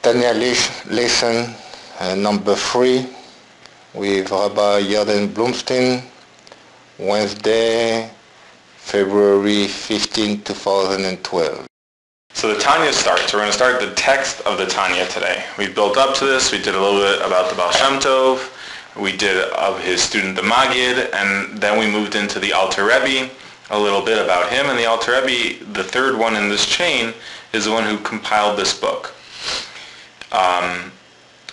Tanya Lesson, number 3, with Rabbi Yarden Blumstein, Wednesday, February 15, 2012. So the Tanya starts. We're going to start the text of the Tanya today. We built up to this. We did a little bit about the Baal Shem Tov. We did of his student the Maggid, and then we moved into the Alter Rebbe, a little bit about him. And the Alter Rebbe, the third one in this chain, is the one who compiled this book.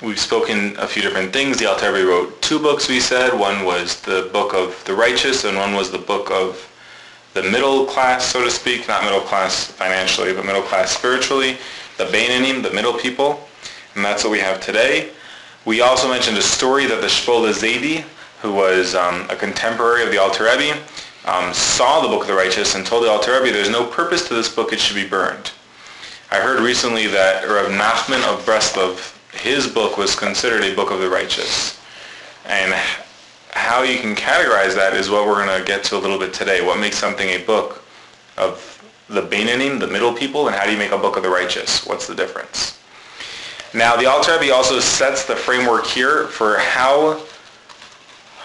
We've spoken a few different things. The Alter Rebbe wrote 2 books, we said. One was the book of the righteous, and one was the book of the middle class, so to speak. Not middle class financially, but middle class spiritually. The Beinanim, the middle people. And that's what we have today. We also mentioned a story that the Shpola Zaidi, who was a contemporary of the Alter Rebbe, saw the book of the righteous and told the Alter Rebbe there's no purpose to this book, it should be burned. I heard recently that Rav Nachman of Breslov, his book was considered a book of the righteous. And how you can categorize that is what we're going to get to a little bit today. What makes something a book of the Beinanim, the middle people, and how do you make a book of the righteous? What's the difference? Now, the Alter Rebbe also sets the framework here for how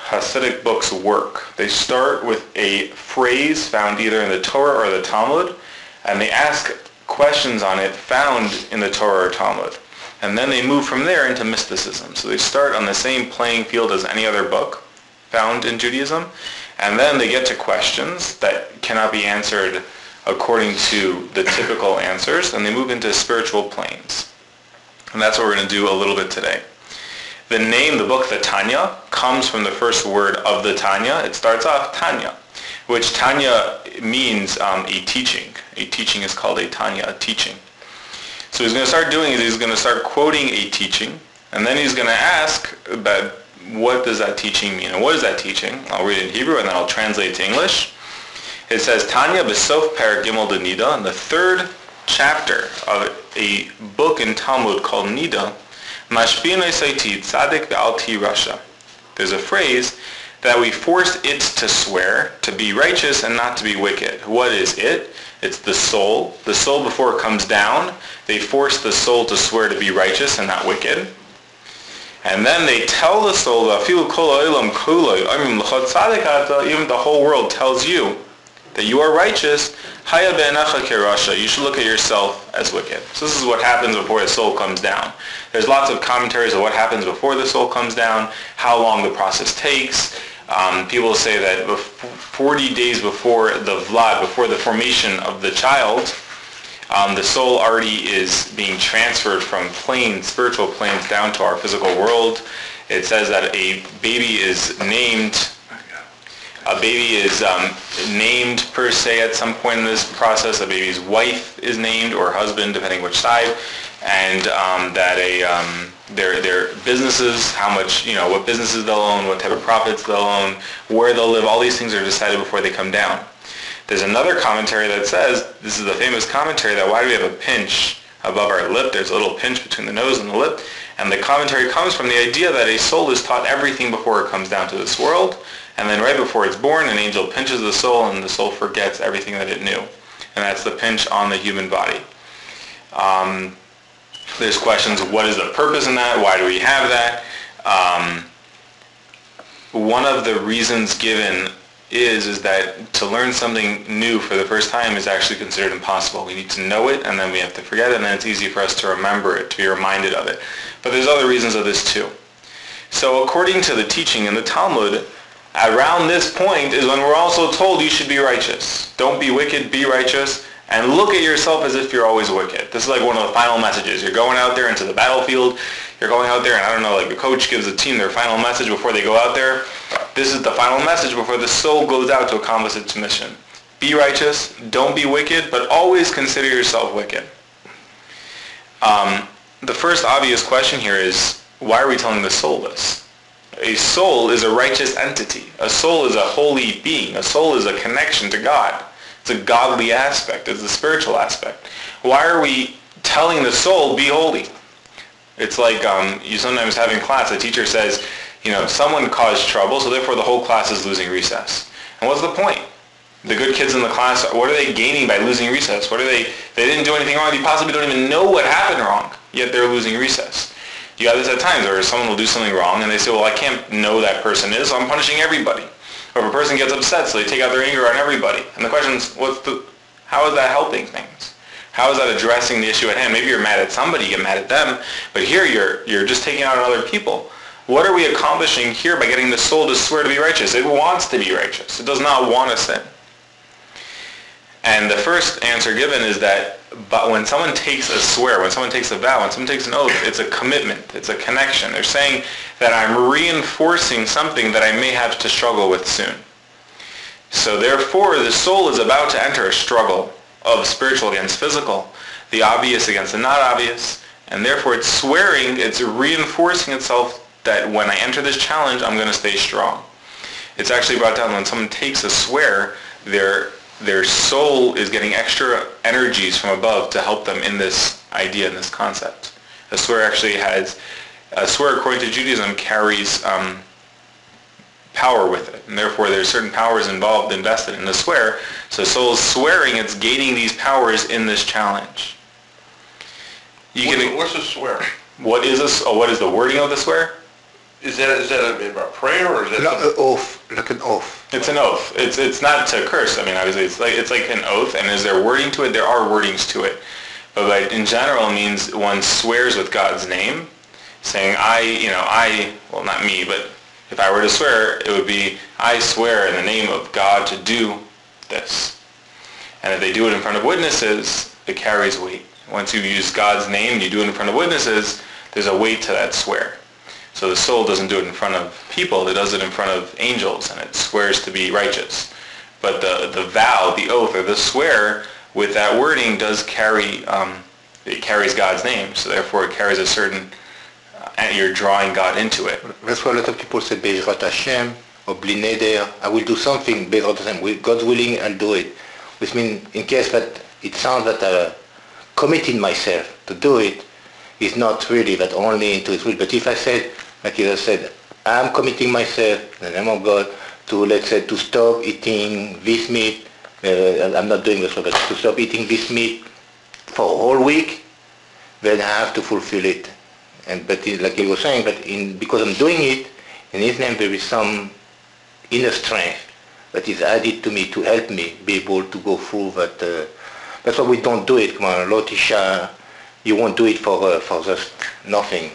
Hasidic books work. They start with a phrase found either in the Torah or the Talmud, and they ask questions on it found in the Torah or Talmud. And then they move from there into mysticism. So they start on the same playing field as any other book found in Judaism, and then they get to questions that cannot be answered according to the typical answers, and they move into spiritual planes. And that's what we're going to do a little bit today. The name, the book, the Tanya, comes from the first word of the Tanya. It starts off Tanya, which Tanya means a teaching. A teaching is called a Tanya, a teaching. So he's going to start doing is he's going to start quoting a teaching, and then he's going to ask about what does that teaching mean, and what is that teaching? I'll read it in Hebrew, and then I'll translate it to English. It says, Tanya B'sof Perek Gimel de Nida, in the 3rd chapter of a book in Talmud called Nida, Mashpin Esaiti Tzadik Ve'alti Rasha. There's a phrase that we forced it to swear to be righteous and not to be wicked. What is it? It's the soul. The soul before it comes down, they force the soul to swear to be righteous and not wicked. And then they tell the soul, even the whole world tells you that you are righteous, you should look at yourself as wicked. So this is what happens before the soul comes down. There's lots of commentaries of what happens before the soul comes down, how long the process takes. People say that 40 days before the vlad, before the formation of the child, the soul already is being transferred from spiritual planes down to our physical world. It says that a baby is named per se at some point in this process. A baby's wife is named, or husband, depending which side, and that their businesses, how much, what businesses they'll own, what type of profits they'll own, where they'll live, all these things are decided before they come down. There's another commentary that says, this is the famous commentary, that why do we have a pinch above our lip? There's a little pinch between the nose and the lip. And the commentary comes from the idea that a soul is taught everything before it comes down to this world. And then right before it's born, an angel pinches the soul, and the soul forgets everything that it knew. And that's the pinch on the human body. There's questions, what is the purpose in that? Why do we have that? One of the reasons given is that to learn something new for the first time is actually considered impossible. We need to know it, and then we have to forget it, and then it's easy for us to remember it, to be reminded of it. But there's other reasons of this too. So according to the teaching in the Talmud, around this point is when we're also told you should be righteous. Don't be wicked, be righteous, and look at yourself as if you're always wicked. This is like one of the final messages. You're going out there into the battlefield. You're going out there, and like the coach gives the team their final message before they go out there. This is the final message before the soul goes out to accomplish its mission. Be righteous, don't be wicked, but always consider yourself wicked. The first obvious question here is, why are we telling the soul this? A soul is a righteous entity. A soul is a holy being. A soul is a connection to God. It's a godly aspect. It's a spiritual aspect. Why are we telling the soul, be holy? It's like you sometimes have in class, a teacher says, someone caused trouble, so therefore the whole class is losing recess. And what's the point? The good kids in the class, what are they gaining by losing recess? They didn't do anything wrong. They possibly don't even know what happened wrong. yet they're losing recess. You have this at times where someone will do something wrong and they say, well, I can't know that person is, so I'm punishing everybody. Or if a person gets upset, so they take out their anger on everybody. And the question is, how is that helping things? How is that addressing the issue at hand? Maybe you're mad at somebody, you get mad at them, but here you're just taking out on other people. What are we accomplishing here by getting the soul to swear to be righteous? It wants to be righteous. It does not want to sin. And the first answer given is that but when someone takes a swear, when someone takes a vow, when someone takes an oath, it's a commitment, it's a connection. They're saying that I'm reinforcing something that I may have to struggle with soon. So therefore, the soul is about to enter a struggle of spiritual against physical, the obvious against the not obvious, and therefore it's swearing, it's reinforcing itself that when I enter this challenge, I'm going to stay strong. It's actually brought down when someone takes a swear, their soul is getting extra energies from above to help them in this idea, in this concept. A swear according to Judaism carries power with it, and therefore there's certain powers involved, invested in the swear. So the soul is swearing, it's gaining these powers in this challenge. What's a swear? What is the wording of the swear? Is that a prayer or is that an oath, like an oath? It's an oath. It's not to curse. I mean, obviously, it's like an oath. And is there wording to it? There are wordings to it. But in general, it means one swears with God's name, saying, well, not me, but if I were to swear, it would be, I swear in the name of God to do this. And if they do it in front of witnesses, it carries weight. Once you use God's name, you do it in front of witnesses, there's a weight to that swear. So the soul doesn't do it in front of people, it does it in front of angels, and it swears to be righteous. But the vow, the oath, or the swear, with that wording does carry, it carries God's name, so therefore it carries a certain, you're drawing God into it. That's why a lot of people say, Bezrat Hashem, or Bli Neder, I will do something, Bezrat Hashem, with God's willing, I'll do it. Which means, in case that it sounds that I'm committing myself to do it, it's not really that only into His will. But if I said, like you said, I'm committing myself in the name of God to, let's say, to stop eating this meat. I'm not doing this, but to stop eating this meat for a whole week, then I have to fulfill it. But like you were saying, because I'm doing it, in His name there is some inner strength that is added to me to help me be able to go through that. That's why we don't do it. Come on, Lo Tisha, you won't do it for just nothing.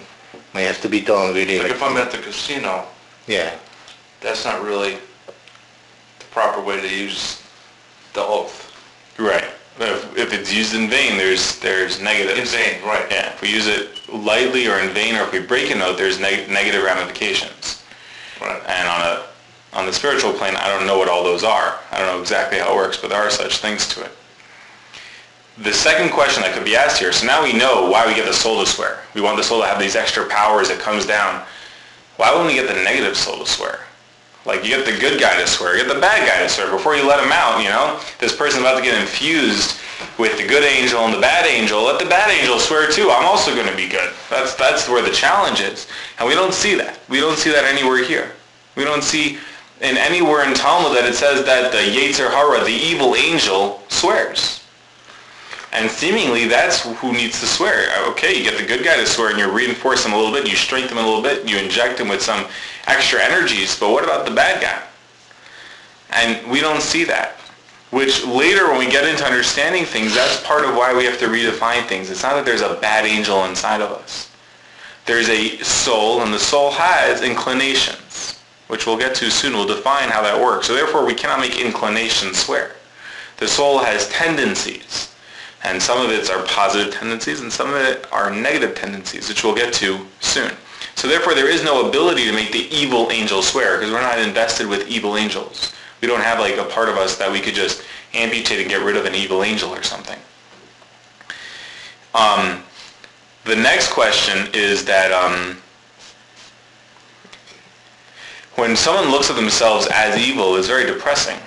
It has to be done really. Like if I'm at the casino, yeah, that's not really the proper way to use the oath. Right. If it's used in vain, there's negatives. In vain, right. Yeah. If we use it lightly or in vain, or if we break an oath, there's negative ramifications. Right. And on the spiritual plane, I don't know what all those are. I don't know exactly how it works, but there are such things to it. The second question that could be asked here, so now we know why we get the soul to swear. We want the soul to have these extra powers that comes down. Why wouldn't we get the negative soul to swear? Like you get the good guy to swear, you get the bad guy to swear. Before you let him out, this person's about to get infused with the good angel and the bad angel. Let the bad angel swear too. I'm also going to be good. That's where the challenge is. And we don't see that. We don't see that anywhere here. We don't see anywhere in Talmud that it says that the Yetzer Hara, the evil angel, swears. And seemingly that's who needs to swear. Okay, you get the good guy to swear and you reinforce him a little bit, you strengthen him a little bit, you inject him with some extra energies, but what about the bad guy? And we don't see that. Which later when we get into understanding things, that's part of why we have to redefine things. It's not that there's a bad angel inside of us. There's a soul, and the soul has inclinations, which we'll get to soon. We'll define how that works. So therefore we cannot make inclinations swear. The soul has tendencies. And some of it are positive tendencies and some of it are negative tendencies, which we'll get to soon. So therefore there is no ability to make the evil angel swear because we're not invested with evil angels. We don't have like a part of us that we could just amputate and get rid of an evil angel or something. The next question is that when someone looks at themselves as evil, it's very depressing.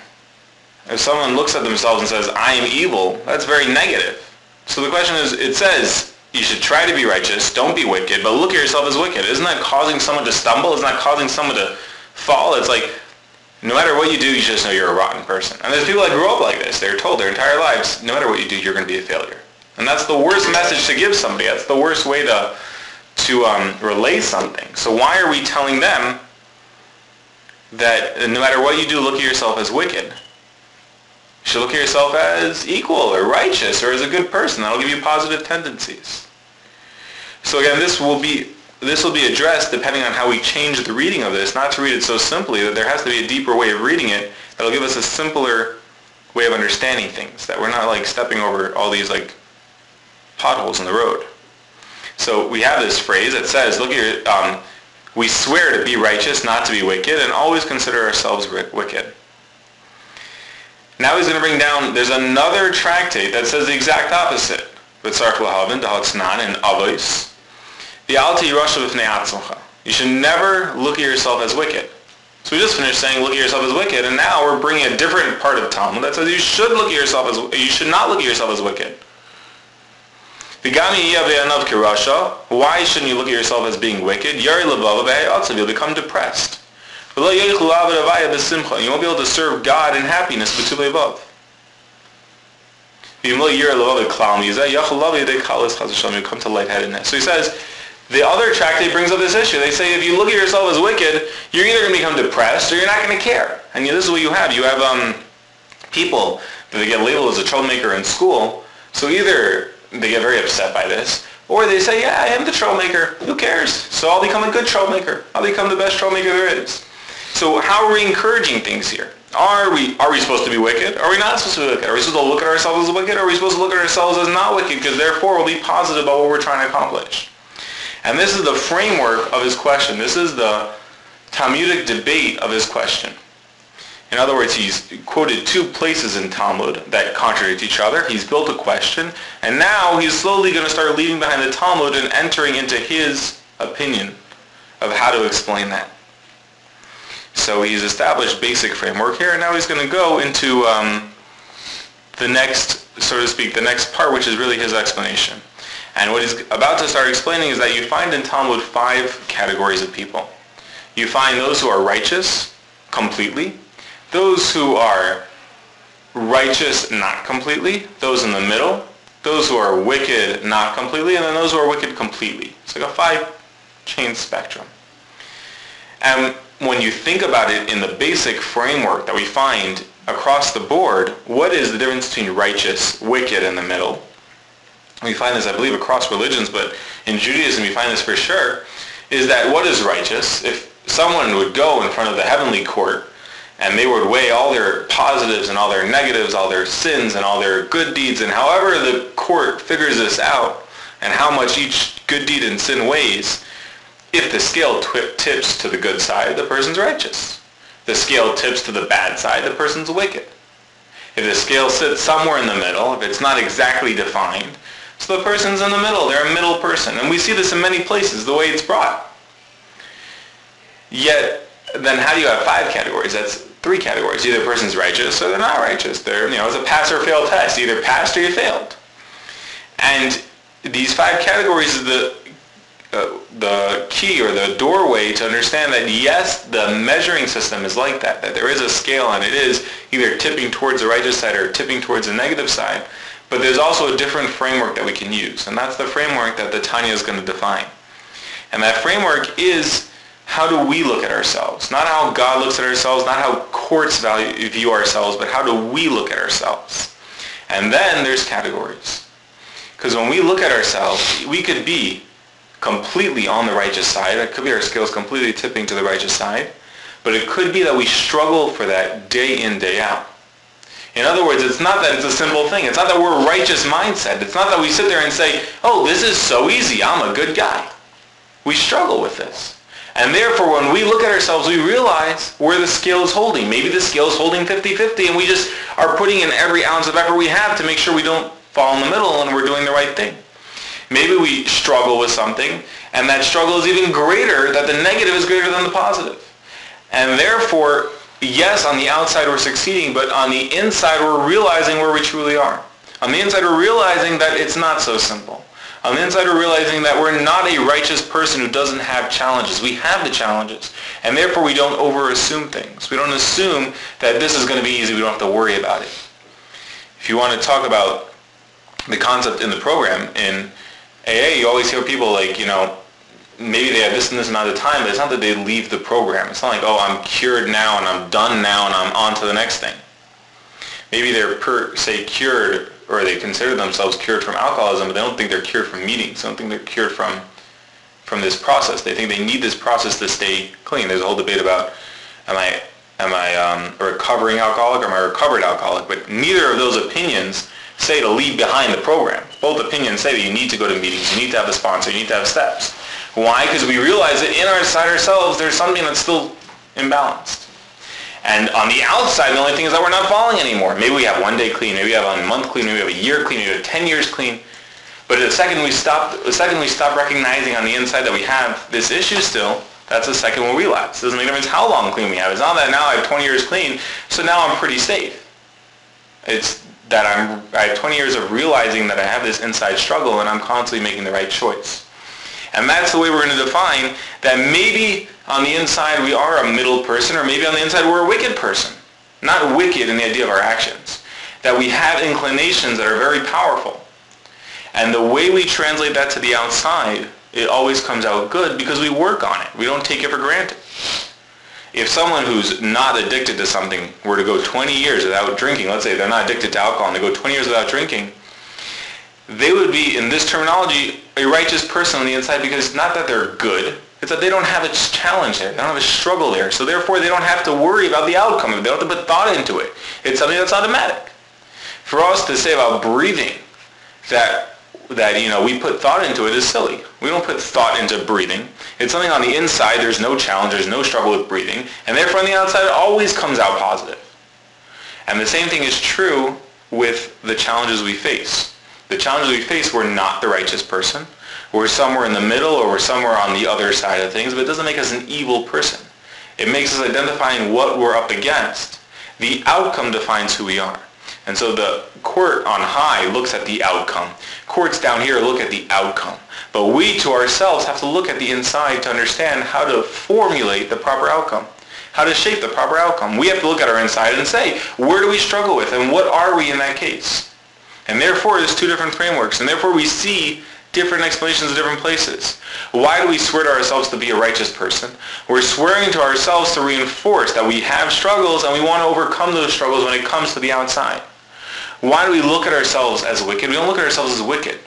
If someone looks at themselves and says, I am evil, that's very negative. So the question is, it says, you should try to be righteous, don't be wicked, but look at yourself as wicked. Isn't that causing someone to stumble? Isn't that causing someone to fall? It's like, no matter what you do, you just know you're a rotten person. And there's people that grew up like this. They're told their entire lives, no matter what you do, you're going to be a failure. And that's the worst message to give somebody. That's the worst way to relay something. So why are we telling them that no matter what you do, look at yourself as wicked? You should look at yourself as equal or righteous or as a good person. That'll give you positive tendencies. So again, this will be addressed depending on how we change the reading of this, not to read it so simply, that there has to be a deeper way of reading it that'll give us a simpler way of understanding things, that we're not like stepping over all these like potholes in the road. So we have this phrase that says, look at we swear to be righteous, not to be wicked, and always consider ourselves wicked. Now he's going to bring down, there's another tractate that says the exact opposite. B'tzarech lahavin, d'hatznan, and avos. You should never look at yourself as wicked. So we just finished saying look at yourself as wicked, and now we're bringing a different part of Talmud that says you should not look at yourself as wicked. Why shouldn't you look at yourself as being wicked? You'll become depressed. You won't be able to serve God in happiness. You come to lightheadedness. So he says, the other tractate brings up this issue. They say if you look at yourself as wicked, you're either going to become depressed or you're not going to care. And this is what you have. You have people that they get labeled as a troublemaker in school. So either they get very upset by this, or they say, yeah, I am the troublemaker. Who cares? So I'll become a good troublemaker. I'll become the best troublemaker there is. So how are we encouraging things here? Are we supposed to be wicked? Are we not supposed to be wicked? Are we supposed to look at ourselves as wicked? Or are we supposed to look at ourselves as not wicked? Because therefore we'll be positive about what we're trying to accomplish. And this is the framework of his question. This is the Talmudic debate of his question. In other words, he's quoted two places in Talmud that contradict each other. He's built a question, and now he's slowly going to start leaving behind the Talmud and entering into his opinion of how to explain that. So he's established basic framework here, and now he's going to go into the next, so to speak, the next part, which is really his explanation. And what he's about to start explaining is that you find in Talmud 5 categories of people. You find those who are righteous completely, those who are righteous not completely, those in the middle, those who are wicked not completely, and then those who are wicked completely. It's like a 5-chain spectrum. And when you think about it in the basic framework that we find across the board, what is the difference between righteous, wicked, and the middle? We find this, I believe, across religions, but in Judaism we find this for sure, is that what is righteous? If someone would go in front of the heavenly court and they would weigh all their positives and all their negatives, all their sins and all their good deeds, and however the court figures this out and how much each good deed and sin weighs, if the scale tips to the good side, the person's righteous. If the scale tips to the bad side, the person's wicked. If the scale sits somewhere in the middle, if it's not exactly defined, so the person's in the middle. They're a middle person. And we see this in many places, the way it's brought. Yet, then how do you have 5 categories? That's 3 categories. Either a person's righteous or they're not righteous. They're, it's a pass or fail test. You either passed or you failed. And these 5 categories is the key or the doorway to understand that yes, the measuring system is like that there is a scale and it is either tipping towards the righteous side or tipping towards the negative side, but there's also a different framework that we can use, and that's the framework that the Tanya is going to define. And that framework is how do we look at ourselves, not how God looks at ourselves, not how courts view ourselves, but how do we look at ourselves. And then there's categories. Because when we look at ourselves, we could be completely on the righteous side. It could be our scales completely tipping to the righteous side. But it could be that we struggle for that day in, day out. In other words, it's not that it's a simple thing. It's not that we're a righteous mindset. It's not that we sit there and say, oh, this is so easy. I'm a good guy. We struggle with this. And therefore, when we look at ourselves, we realize where the scale is holding. Maybe the scale is holding 50-50, and we just are putting in every ounce of effort we have to make sure we don't fall in the middle and we're doing the right thing. Maybe we struggle with something, and that struggle is even greater, that the negative is greater than the positive. And therefore, yes, on the outside we're succeeding, but on the inside we're realizing where we truly are. On the inside we're realizing that it's not so simple. On the inside we're realizing that we're not a righteous person who doesn't have challenges. We have the challenges, and therefore we don't over-assume things. We don't assume that this is going to be easy, we don't have to worry about it. If you want to talk about the concept in the program in AA, you always hear people like, maybe they have this and this amount of time, but it's not that they leave the program. It's not like, oh, I'm cured now and I'm done now and I'm on to the next thing. Maybe they're per se cured, or they consider themselves cured from alcoholism, but they don't think they're cured from meetings. They don't think they're cured from this process. They think they need this process to stay clean. There's a whole debate about, am I a recovering alcoholic or am I a recovered alcoholic? But neither of those opinions say to leave behind the program. Both opinions say that you need to go to meetings, you need to have a sponsor, you need to have steps. Why? Because we realize that inside ourselves there's something that's still imbalanced. And on the outside, the only thing is that we're not falling anymore. Maybe we have 1 day clean, maybe we have a month clean, maybe we have a year clean, maybe we have 10 years clean. But the second we stop recognizing on the inside that we have this issue still, that's the second we'll relapse. It doesn't make a difference how long clean we have. It's not that now I have 20 years clean, so now I'm pretty safe. It's that I have 20 years of realizing that I have this inside struggle and I'm constantly making the right choice. And that's the way we're going to define that maybe on the inside we are a middle person, or maybe on the inside we're a wicked person. Not wicked in the idea of our actions. That we have inclinations that are very powerful. And the way we translate that to the outside, it always comes out good because we work on it. We don't take it for granted. If someone who's not addicted to something were to go 20 years without drinking, let's say they're not addicted to alcohol and they go 20 years without drinking, they would be, in this terminology, a righteous person on the inside, because not that they're good, it's that they don't have a challenge there, they don't have a struggle there, so therefore they don't have to worry about the outcome, they don't have to put thought into it. It's something that's automatic. For us to say about breathing that we put thought into it is silly. We don't put thought into breathing. It's something on the inside, there's no challenge, there's no struggle with breathing, and therefore on the outside it always comes out positive. And the same thing is true with the challenges we face. The challenges we face, we're not the righteous person. We're somewhere in the middle, or we're somewhere on the other side of things, but it doesn't make us an evil person. It makes us identifying what we're up against. The outcome defines who we are. And so the court on high looks at the outcome. Courts down here look at the outcome. But we to ourselves have to look at the inside to understand how to formulate the proper outcome, how to shape the proper outcome. We have to look at our inside and say, where do we struggle with, and what are we in that case? And therefore, there's two different frameworks, and therefore we see different explanations in different places. Why do we swear to ourselves to be a righteous person? We're swearing to ourselves to reinforce that we have struggles and we want to overcome those struggles when it comes to the outside. Why do we look at ourselves as wicked? We don't look at ourselves as wicked.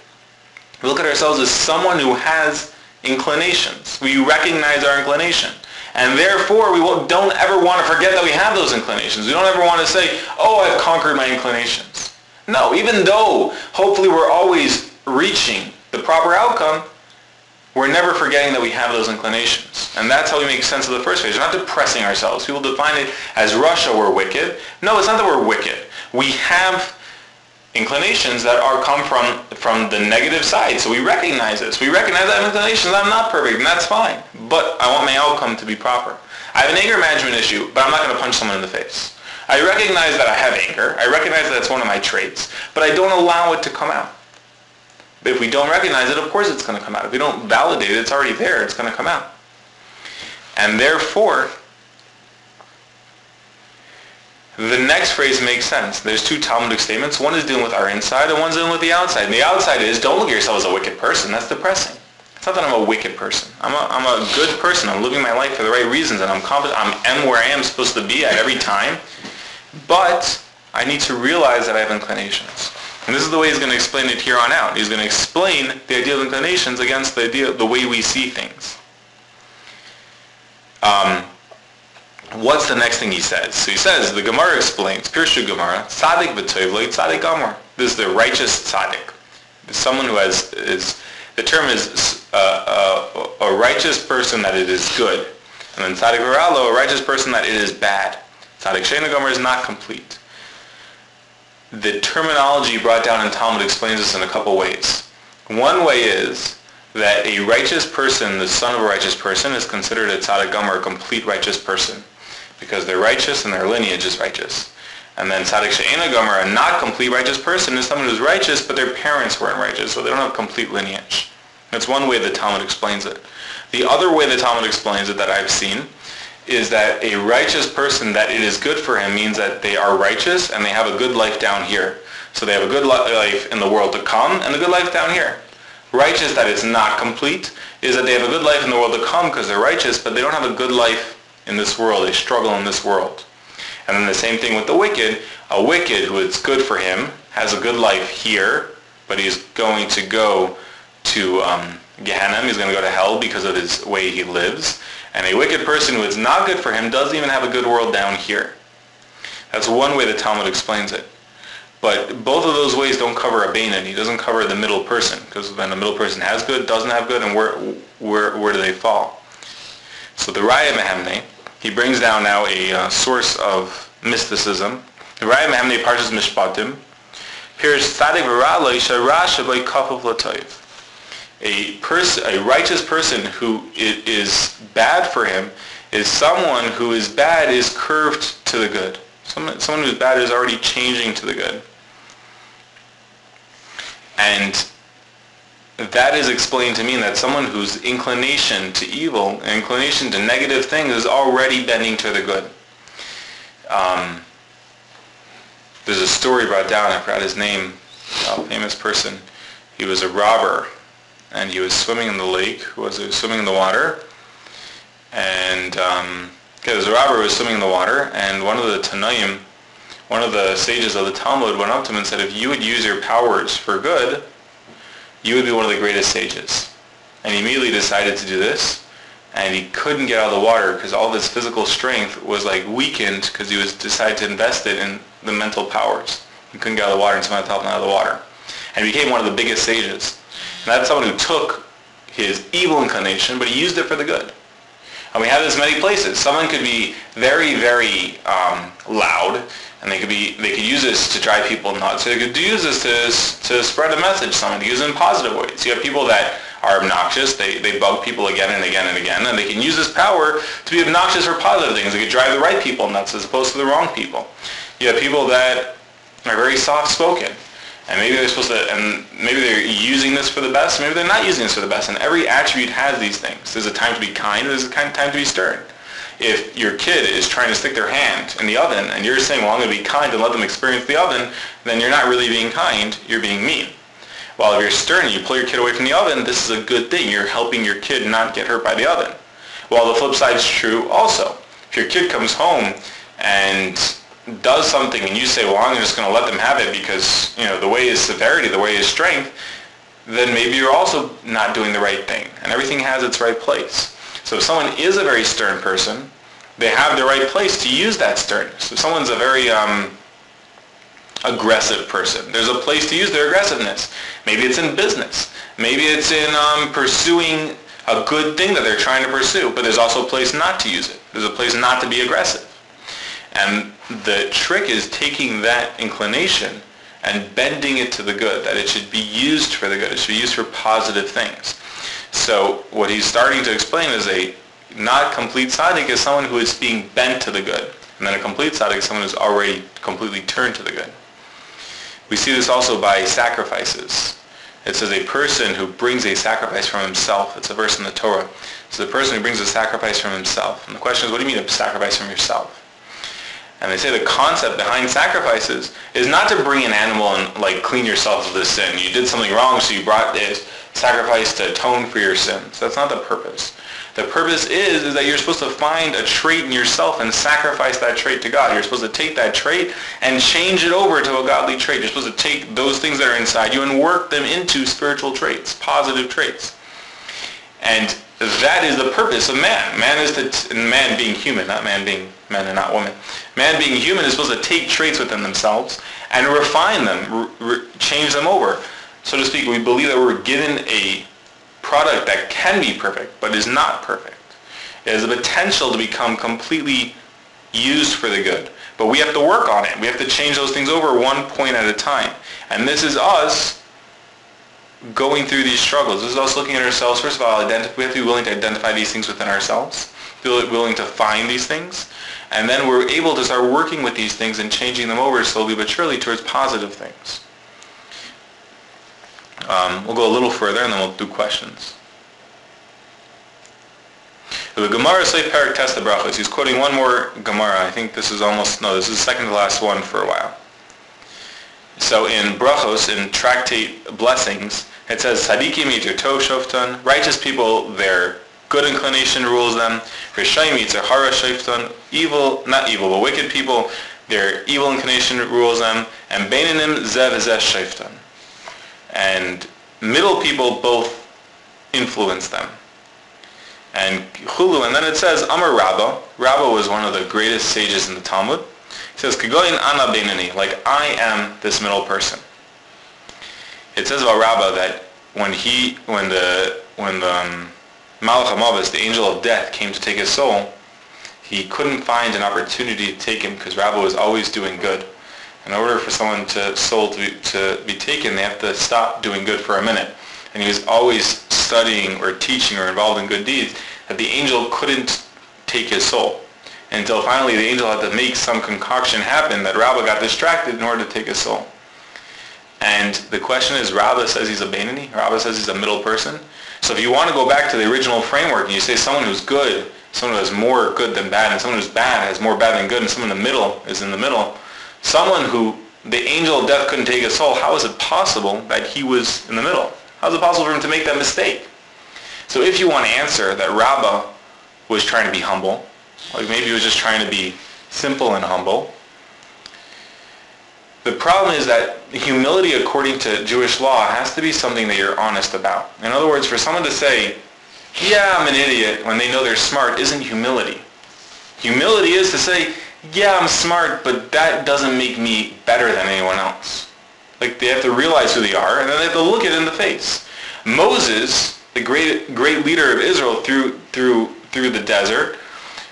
We look at ourselves as someone who has inclinations. We recognize our inclination. And therefore, we don't ever want to forget that we have those inclinations. We don't ever want to say, oh, I've conquered my inclinations. No, even though hopefully we're always reaching the proper outcome, we're never forgetting that we have those inclinations. And that's how we make sense of the first phase. We're not depressing ourselves. People define it as Russia, we're wicked. No, it's not that we're wicked. We have inclinations that come from the negative side. So we recognize this. We recognize that I have inclinations. I'm not perfect, and that's fine. But I want my outcome to be proper. I have an anger management issue, but I'm not going to punch someone in the face. I recognize that I have anger. I recognize that it's one of my traits, but I don't allow it to come out. If we don't recognize it, of course it's going to come out. If we don't validate it, it's already there. It's going to come out. And therefore, the next phrase makes sense. There's two Talmudic statements. One is dealing with our inside, and one's dealing with the outside. And the outside is, don't look at yourself as a wicked person. That's depressing. It's not that I'm a wicked person. I'm a good person. I'm living my life for the right reasons, and I'm confident. I'm where I am supposed to be at every time. But I need to realize that I have inclinations. And this is the way he's going to explain it here on out. He's going to explain the idea of inclinations against the idea of the way we see things. What's the next thing he says? So he says, the Gemara explains, Pirshu Gemara, Tzadik v'toiv lo Tzadik Amor. This is the righteous Tzadik. Someone who the term is a righteous person that it is good. And then Tzadik v'ralo, a righteous person that it is bad. Tzadik she'eino gomer is not complete. The terminology brought down in Talmud explains this in a couple ways. One way is that a righteous person, the son of a righteous person, is considered a tzaddik gomer, a complete righteous person, because they're righteous and their lineage is righteous. And then tzaddik she'eino gomer, a not complete righteous person, is someone who's righteous, but their parents weren't righteous, so they don't have complete lineage. That's one way the Talmud explains it. The other way the Talmud explains it that I've seen is that a righteous person, that it is good for him, means that they are righteous and they have a good life down here. So they have a good life in the world to come and a good life down here. Righteous, that is not complete, is that they have a good life in the world to come because they're righteous, but they don't have a good life in this world. They struggle in this world. And then the same thing with the wicked. A wicked who is good for him has a good life here, but he's going to go to Gehenna. He's going to go to hell because of his way he lives. And a wicked person who is not good for him doesn't even have a good world down here. That's one way the Talmud explains it. But both of those ways don't cover a Beinoni. He doesn't cover the middle person, because then the middle person has good, doesn't have good, and where do they fall? So the Raya Mehemne, he brings down now a source of mysticism. The Raya Mehemne Parshas Mishpatim, Pirish Tzadik V'Ra'aloi Sharash B'Loi Kafav L'Toiv. A righteous person who is bad for him is someone who is bad is curved to the good. Someone who's bad is already changing to the good. And that is explained to mean that someone whose inclination to evil, inclination to negative things is already bending to the good. There's a story brought down, I forgot his name, a famous person. He was a robber, and he was swimming in the lake, swimming in the water, and because the robber was swimming in the water, and one of the Tanaim, one of the sages of the Talmud went up to him and said, if you would use your powers for good, you would be one of the greatest sages. And he immediately decided to do this, and he couldn't get out of the water because all of his physical strength was like weakened because he decided to invest it in the mental powers. He couldn't get out of the water, and someone had to help him out of the water. And he became one of the biggest sages. And that's someone who took his evil inclination, but he used it for the good. And we have this in many places. Someone could be very, very loud, and they could use this to drive people nuts. They could use this to spread a message. Someone to use it in positive ways. You have people that are obnoxious. They bug people again and again and again, and they can use this power to be obnoxious for positive things. They could drive the right people nuts as opposed to the wrong people. You have people that are very soft-spoken. And maybe they're using this for the best, maybe they're not using this for the best. And every attribute has these things. There's a time to be kind, there's a kind of time to be stern. If your kid is trying to stick their hand in the oven and you're saying, well, I'm going to be kind and let them experience the oven, then you're not really being kind, you're being mean. While if you're stern and you pull your kid away from the oven, this is a good thing. You're helping your kid not get hurt by the oven. While the flip side is true also. If your kid comes home and does something and you say, well, I'm just going to let them have it because, the way is severity, the way is strength, then maybe you're also not doing the right thing. And everything has its right place. So if someone is a very stern person, they have the right place to use that sternness. If someone's a very aggressive person, there's a place to use their aggressiveness. Maybe it's in business. Maybe it's in pursuing a good thing that they're trying to pursue, but there's also a place not to use it. There's a place not to be aggressive. And the trick is taking that inclination and bending it to the good, that it should be used for the good. It should be used for positive things. So what he's starting to explain is a not complete tzaddik is someone who is being bent to the good. And then a complete tzaddik is someone who's already completely turned to the good. We see this also by sacrifices. It says a person who brings a sacrifice from himself. It's a verse in the Torah. It's the person who brings a sacrifice from himself. And the question is, what do you mean a sacrifice from yourself? And they say the concept behind sacrifices is not to bring an animal and clean yourself of the sin. You did something wrong, so you brought this sacrifice to atone for your sins. That's not the purpose. The purpose is that you're supposed to find a trait in yourself and sacrifice that trait to God. You're supposed to take that trait and change it over to a godly trait. You're supposed to take those things that are inside you and work them into spiritual traits, positive traits. And that is the purpose of man. Man being human, not man being men and not women. Man being human is supposed to take traits within themselves and refine them, change them over. So to speak, we believe that we're given a product that can be perfect, but is not perfect. It has the potential to become completely used for the good. But we have to work on it. We have to change those things over one point at a time. And this is us going through these struggles. This is us looking at ourselves. First of all, we have to be willing to identify these things within ourselves, be willing to find these things, and then we're able to start working with these things and changing them over slowly but surely towards positive things. We'll go a little further and then we'll do questions. The Gemara say Perak Test the Brachos. He's quoting one more Gemara. I think this is the second to last one for a while. So in Brachos, in Tractate Blessings, it says, Tzadikim yitir tov shoftan, righteous people, their good inclination rules them. Rishayim yitir hara shoftan, evil, not evil, but wicked people, their evil inclination rules them. And beinanim zeh v'zeh shoftan. And middle people both influence them. And chulu, and then it says, Amar Rabba. Rabba was one of the greatest sages in the Talmud. He says, Kagoyin ana beinani, like I am this middle person. It says about Rabba that when the Malach HaMavis, the angel of death, came to take his soul, he couldn't find an opportunity to take him because Rabba was always doing good. In order for someone's soul to be taken, they have to stop doing good for a minute. And he was always studying or teaching or involved in good deeds, that the angel couldn't take his soul. Until finally the angel had to make some concoction happen that Rabba got distracted in order to take his soul. And the question is, Rabba says he's a Beinani, Rabba says he's a middle person. So if you want to go back to the original framework and you say someone who's good, someone who has more good than bad, and someone who's bad has more bad than good, and someone in the middle is in the middle, someone who the angel of death couldn't take his soul, how is it possible that he was in the middle? How is it possible for him to make that mistake? So if you want to answer that Rabba was trying to be humble, like maybe he was just trying to be simple and humble, the problem is that humility according to Jewish law has to be something that you're honest about. In other words, for someone to say, yeah, I'm an idiot, when they know they're smart, isn't humility. Humility is to say, yeah, I'm smart, but that doesn't make me better than anyone else. Like, they have to realize who they are, and then they have to look it in the face. Moses, the great leader of Israel through the desert,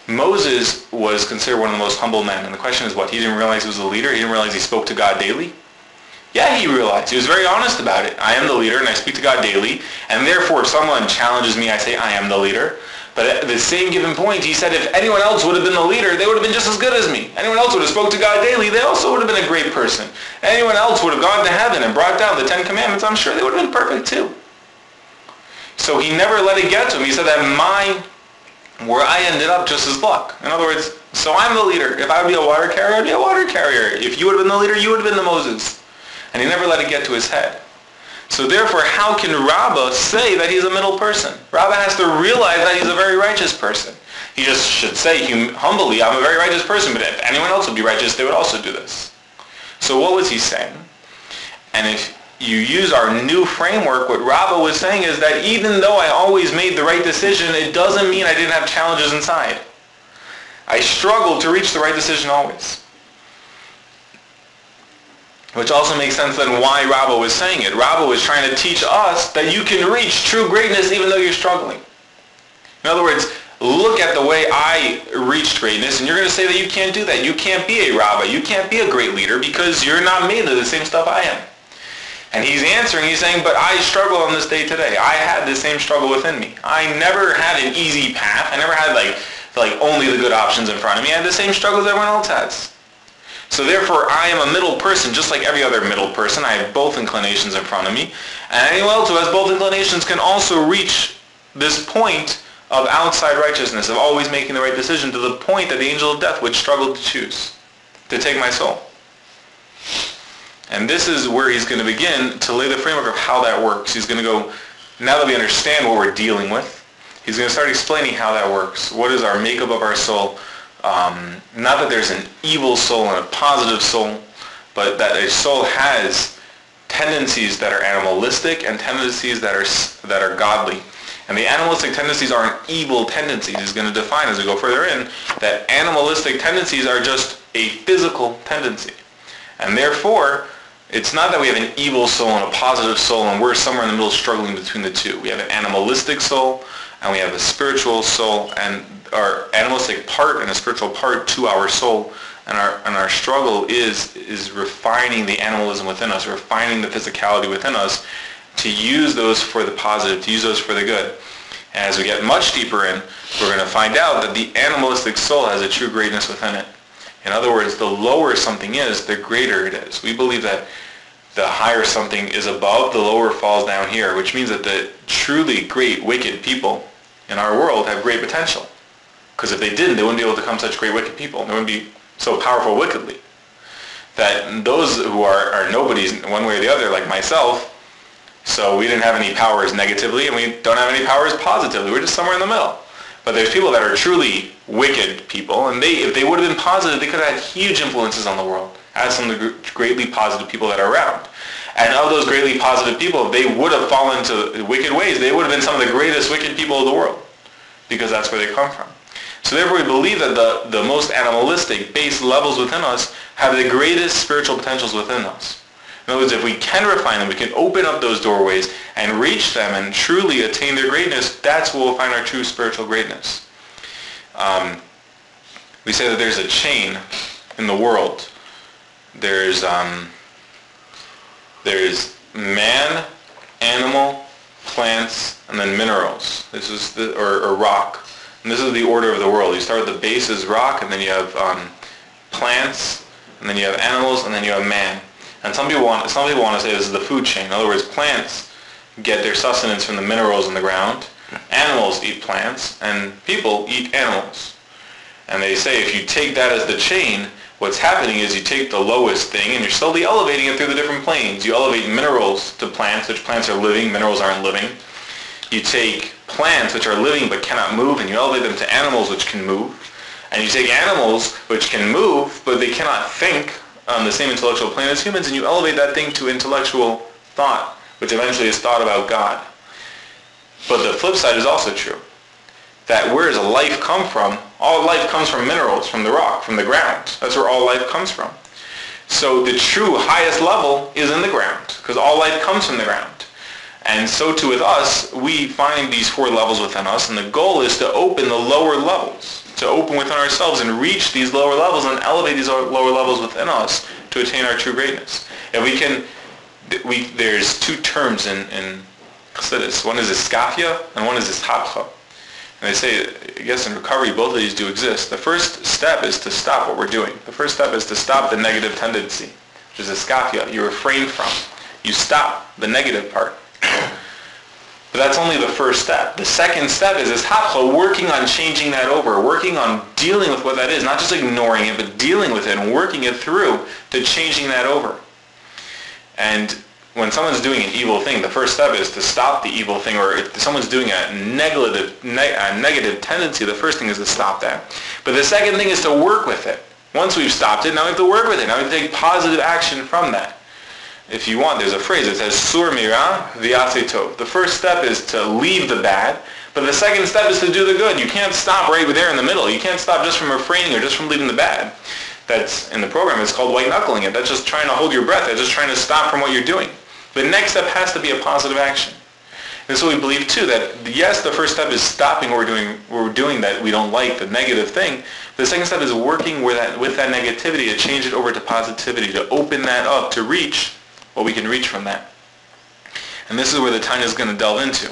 Moses was considered one of the most humble men. And the question is what? He didn't realize he was a leader? He didn't realize he spoke to God daily? Yeah, he realized. He was very honest about it. I am the leader, and I speak to God daily. And therefore, if someone challenges me, I say, I am the leader. But at the same given point, he said, if anyone else would have been the leader, they would have been just as good as me. Anyone else would have spoke to God daily, they also would have been a great person. Anyone else would have gone to heaven and brought down the 10 Commandments, I'm sure they would have been perfect too. So he never let it get to him. He said that where I ended up just as luck. In other words, so I'm the leader. If I would be a water carrier, I'd be a water carrier. If you would have been the leader, you would have been the Moses. And he never let it get to his head. So therefore, how can Rabba say that he's a middle person? Rabba has to realize that he's a very righteous person. He just should say humbly, I'm a very righteous person, but if anyone else would be righteous, they would also do this. So what was he saying? And if you use our new framework, what Rabba was saying is that even though I always made the right decision, it doesn't mean I didn't have challenges inside. I struggled to reach the right decision always. Which also makes sense then why Rabba was saying it. Rabba was trying to teach us that you can reach true greatness even though you're struggling. In other words, look at the way I reached greatness, and you're going to say that you can't do that. You can't be a Rabba. You can't be a great leader because you're not made of the same stuff I am. And he's answering, he's saying, but I struggle on this day today. I had the same struggle within me. I never had an easy path. I never had like only the good options in front of me. I had the same struggles everyone else has. So therefore, I am a middle person, just like every other middle person. I have both inclinations in front of me. And anyone else who has both inclinations can also reach this point of outside righteousness, of always making the right decision, to the point that the angel of death would struggle to choose, to take my soul. And this is where he's going to begin to lay the framework of how that works. He's going to go, now that we understand what we're dealing with, he's going to start explaining how that works. What is our makeup of our soul? Not that there's an evil soul and a positive soul, but that a soul has tendencies that are animalistic and tendencies that are godly. And the animalistic tendencies aren't evil tendencies. He's going to define as we go further in that animalistic tendencies are just a physical tendency. And therefore, it's not that we have an evil soul and a positive soul and we're somewhere in the middle struggling between the two. We have an animalistic soul and we have a spiritual soul, and our animalistic part and a spiritual part to our soul, and our struggle is refining the animalism within us, refining the physicality within us, to use those for the positive, to use those for the good. And as we get much deeper in, we're going to find out that the animalistic soul has a true greatness within it. In other words, the lower something is, the greater it is. We believe that the higher something is above, the lower falls down here, which means that the truly great wicked people in our world have great potential. Because if they didn't, they wouldn't be able to become such great wicked people. They wouldn't be so powerful wickedly. that those who are nobodies one way or the other, like myself, so we didn't have any powers negatively and we don't have any powers positively. We're just somewhere in the middle. But there's people that are truly wicked people, and if they would have been positive, they could have had huge influences on the world, as some of the greatly positive people that are around. And of those greatly positive people, if they would have fallen into wicked ways, they would have been some of the greatest wicked people of the world, because that's where they come from. So therefore we believe that the most animalistic, base levels within us have the greatest spiritual potentials within us. In other words, if we can refine them, we can open up those doorways and reach them and truly attain their greatness, that's where we'll find our true spiritual greatness. We say that there's a chain in the world. There's man, animal, plants, and then minerals. This is or rock. And this is the order of the world. You start with the base is rock, and then you have plants, and then you have animals, and then you have man. And some people want to say this is the food chain. In other words, plants get their sustenance from the minerals in the ground. Animals eat plants, and people eat animals. And they say if you take that as the chain, what's happening is you take the lowest thing and you're slowly elevating it through the different planes. You elevate minerals to plants, which plants are living, minerals aren't living. You take plants, which are living but cannot move, and you elevate them to animals, which can move. And you take animals, which can move, but they cannot think on the same intellectual plane as humans, and you elevate that thing to intellectual thought, which eventually is thought about God. But the flip side is also true. That where does life come from? All life comes from minerals, from the rock, from the ground. That's where all life comes from. So the true highest level is in the ground, because all life comes from the ground. And so too with us, we find these 4 levels within us, and the goal is to open the lower levels, to open within ourselves and reach these lower levels and elevate these lower levels within us to attain our true greatness. And we can, there's 2 terms in Chassidus. One is iskafia and one is ishapcha. And they say, I guess in recovery, both of these do exist. The first step is to stop what we're doing. The first step is to stop the negative tendency, which is iskafia. You refrain from. You stop the negative part. But that's only the first step. The second step is ishapcha, working on changing that over, working on dealing with what that is, not just ignoring it, but dealing with it and working it through to changing that over. And when someone's doing an evil thing, the first step is to stop the evil thing, or if someone's doing a negative tendency, the first thing is to stop that. But the second thing is to work with it. Once we've stopped it, now we have to work with it. Now we have to take positive action from that. If you want, there's a phrase that says, sur mira v'yaseh tov. The first step is to leave the bad, but the second step is to do the good. You can't stop right there in the middle. You can't stop just from refraining or just from leaving the bad. That's in the program. It's called white knuckling it. That's just trying to hold your breath. That's just trying to stop from what you're doing. The next step has to be a positive action. And so we believe too that yes, the first step is stopping what we're doing that we don't like, the negative thing. The second step is working with that negativity to change it over to positivity, to open that up, to reach what we can reach from that. And this is where the Tanya is going to delve into.